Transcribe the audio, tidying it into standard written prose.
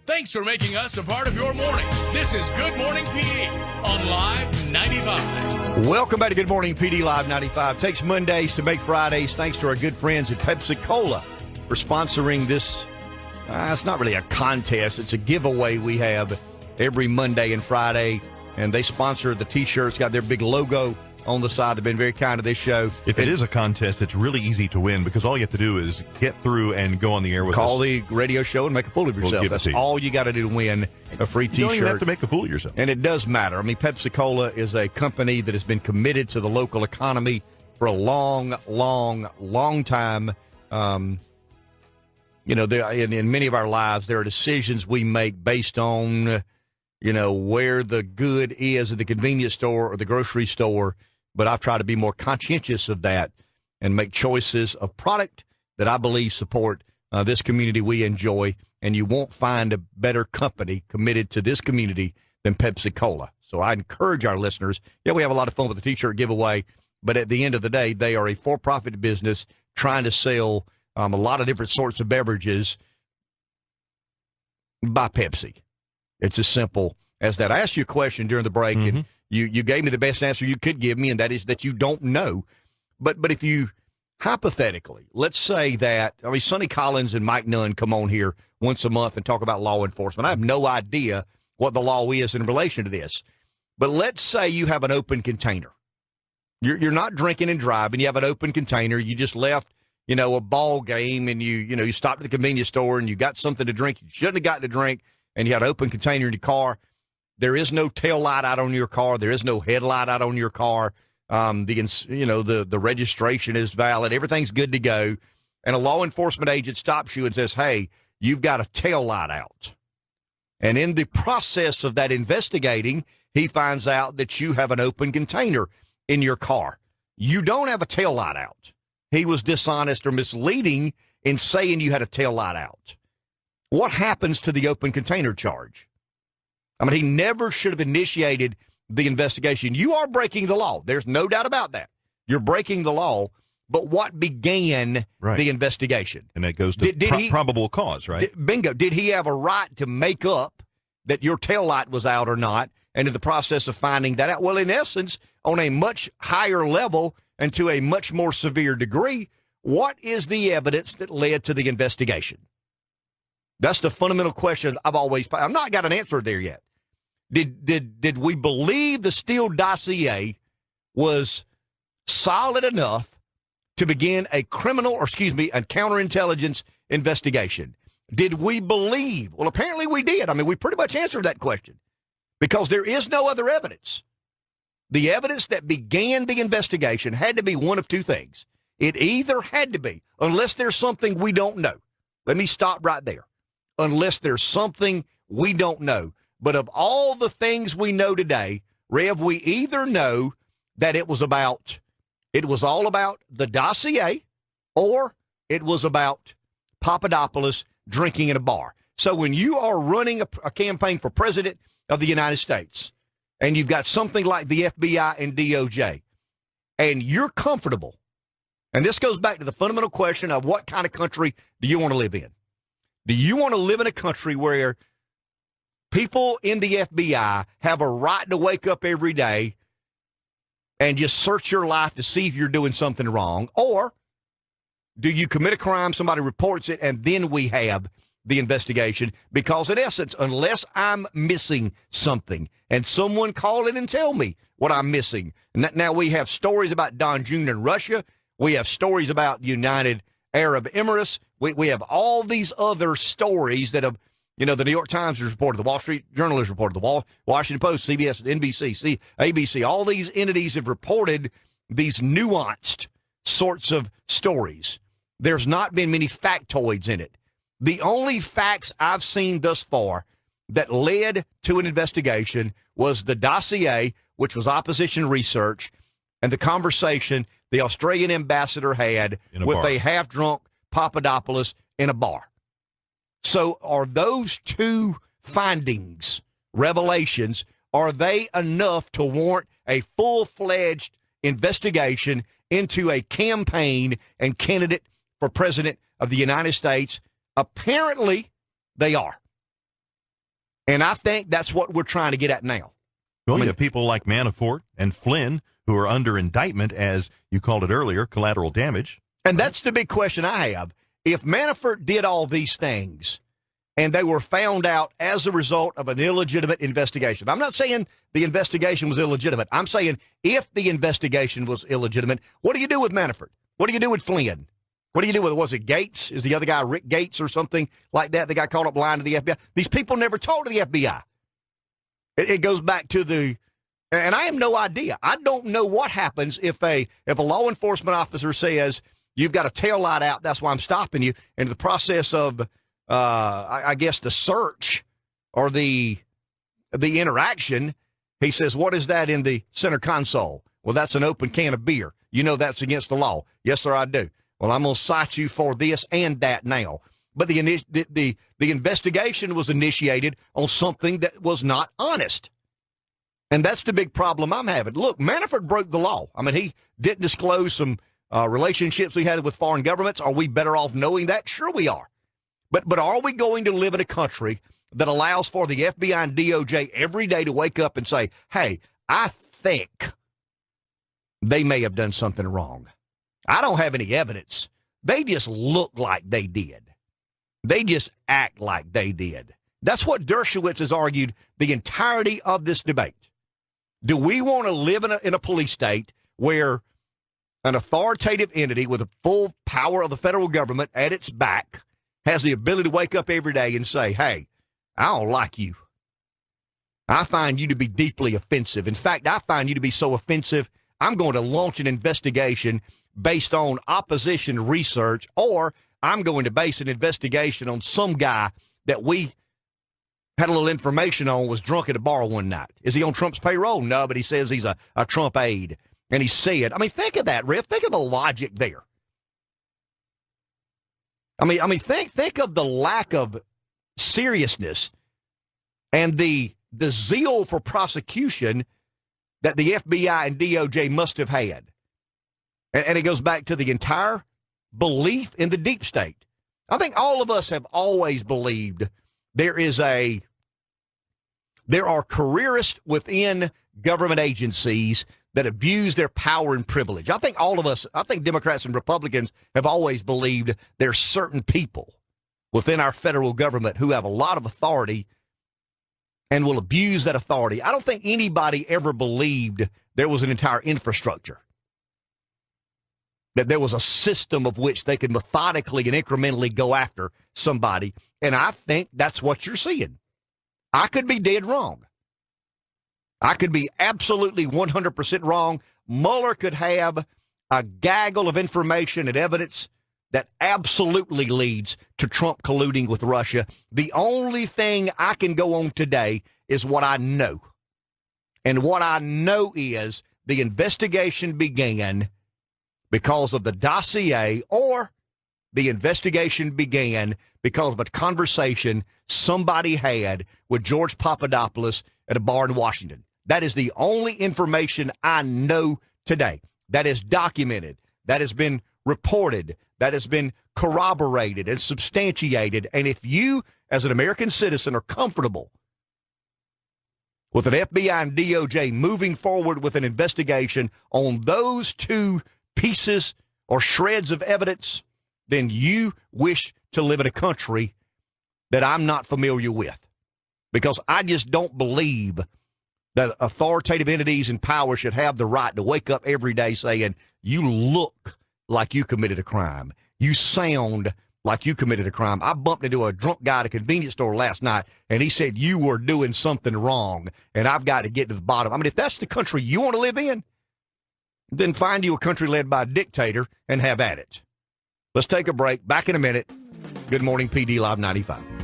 Thanks for making us a part of your morning. This is Good Morning PD on Live 95. Welcome back to Good Morning PD Live 95. Takes Mondays to make Fridays. Thanks to our good friends at Pepsi-Cola for sponsoring this. It's not really a contest. It's a giveaway we have every Monday and Friday. And they sponsor the T-shirts, got their big logo on the side. They've been very kind to this show. If it is a contest, it's really easy to win because all you have to do is get through and go on the air with us. Call the radio show and make a fool of yourself. That's all you got to do to win a free T-shirt. You don't even have to make a fool of yourself. And it does matter. I mean, Pepsi-Cola is a company that has been committed to the local economy for a long, long, long time. In many of our lives, there are decisions we make based on, where the good is at the convenience store or the grocery store. But I've tried to be more conscientious of that and make choices of product that I believe support this community we enjoy. And you won't find a better company committed to this community than Pepsi-Cola. So I encourage our listeners. Yeah, we have a lot of fun with the T-shirt giveaway, but at the end of the day, they are a for-profit business trying to sell a lot of different sorts of beverages by Pepsi. It's as simple as that. I asked you a question during the break, and you gave me the best answer you could give me, and that is that you don't know. But if you, hypothetically, let's say that, Sonny Collins and Mike Nunn come on here once a month and talk about law enforcement. I have no idea what the law is in relation to this. But let's say you have an open container. You're not drinking and driving. You have an open container. You just left, a ball game, and you stopped at the convenience store and you got something to drink you shouldn't have gotten to drink, and you had an open container in your car. There is no tail light out on your car. There is no headlight out on your car. The registration is valid. Everything's good to go. And a law enforcement agent stops you and says, hey, you've got a tail light out. And in the process of that investigating, he finds out that you have an open container in your car. You don't have a tail light out. He was dishonest or misleading in saying you had a tail light out. What happens to the open container charge? He never should have initiated the investigation. You are breaking the law. There's no doubt about that. You're breaking the law. But what began the investigation? And that goes to probable cause, right? Bingo. Did he have a right to make up that your tail light was out or not? And in the process of finding that out, well, in essence, on a much higher level and to a much more severe degree, what is the evidence that led to the investigation? That's the fundamental question I've not got an answer there yet. Did we believe the Steele dossier was solid enough to begin a counterintelligence investigation? Did we believe? Well, apparently we did. We pretty much answered that question because there is no other evidence. The evidence that began the investigation had to be one of two things. It either had to be, unless there's something we don't know. Let me stop right there. Unless there's something we don't know. But of all the things we know today, Rev, we either know that it was all about the dossier, or it was about Papadopoulos drinking in a bar. So when you are running a campaign for president of the United States, and you've got something like the FBI and DOJ, and you're comfortable, and this goes back to the fundamental question of what kind of country do you want to live in? Do you want to live in a country where people in the FBI have a right to wake up every day and just search your life to see if you're doing something wrong? Or do you commit a crime, somebody reports it, and then we have the investigation? Because in essence, unless I'm missing something and someone call in and tell me what I'm missing. Now we have stories about Don Jr. in Russia. We have stories about United Arab Emirates. We have all these other stories that have, the New York Times has reported, the Wall Street Journal has reported, the Washington Post, CBS, NBC, ABC, all these entities have reported these nuanced sorts of stories. There's not been many factoids in it. The only facts I've seen thus far that led to an investigation was the dossier, which was opposition research, and the conversation the Australian ambassador had with a half-drunk Papadopoulos in a bar. So are those two findings, revelations, are they enough to warrant a full-fledged investigation into a campaign and candidate for president of the United States? Apparently, they are. And I think that's what we're trying to get at now. Well, you have people like Manafort and Flynn who are under indictment, as you called it earlier, collateral damage. And that's the big question I have. If Manafort did all these things and they were found out as a result of an illegitimate investigation, I'm not saying the investigation was illegitimate. I'm saying if the investigation was illegitimate, what do you do with Manafort? What do you do with Flynn? What do you do with, was it Gates? Is the other guy Rick Gates or something like that? The guy called up lying to the FBI. These people never talked to the FBI. It goes back to and I have no idea. I don't know what happens if a law enforcement officer says, you've got a tail light out, that's why I'm stopping you. And the process of, I guess, the search or the interaction, he says, what is that in the center console? Well, that's an open can of beer. You know that's against the law. Yes, sir, I do. Well, I'm going to cite you for this and that now. But the investigation was initiated on something that was not honest. And that's the big problem I'm having. Look, Manafort broke the law. I mean, he didn't disclose some relationships we had with foreign governments. Are we better off knowing that? Sure we are. But are we going to live in a country that allows for the FBI and DOJ every day to wake up and say, hey, I think they may have done something wrong. I don't have any evidence. They just look like they did. They just act like they did. That's what Dershowitz has argued the entirety of this debate. Do we want to live in a police state where an authoritative entity with the full power of the federal government at its back has the ability to wake up every day and say, hey, I don't like you. I find you to be deeply offensive. In fact, I find you to be so offensive, I'm going to launch an investigation based on opposition research, or I'm going to base an investigation on some guy that we had a little information on was drunk at a bar one night. Is he on Trump's payroll? No, but he says he's a Trump aide. And he said, I mean, think of that, Riff. Think of the logic there. I mean, think of the lack of seriousness and the zeal for prosecution that the FBI and DOJ must have had. And it goes back to the entire belief in the deep state. I think all of us have always believed there are careerists within government agencies that abuse their power and privilege. I think Democrats and Republicans have always believed there's certain people within our federal government who have a lot of authority and will abuse that authority. I don't think anybody ever believed there was an entire infrastructure, that there was a system of which they could methodically and incrementally go after somebody. And I think that's what you're seeing. I could be dead wrong. I could be absolutely 100% wrong. Mueller could have a gaggle of information and evidence that absolutely leads to Trump colluding with Russia. The only thing I can go on today is what I know. And what I know is the investigation began because of the dossier, or the investigation began because of a conversation somebody had with George Papadopoulos at a bar in Washington. That is the only information I know today. That is documented, that has been reported, that has been corroborated and substantiated. And if you, as an American citizen, are comfortable with an FBI and DOJ moving forward with an investigation on those two pieces or shreds of evidence, then you wish to live in a country that I'm not familiar with. Because I just don't believe that authoritative entities in power should have the right to wake up every day saying, you look like you committed a crime. You sound like you committed a crime. I bumped into a drunk guy at a convenience store last night, and he said, you were doing something wrong, and I've got to get to the bottom. I mean, if that's the country you want to live in, then find you a country led by a dictator and have at it. Let's take a break. Back in a minute. Good Morning PD Live 95.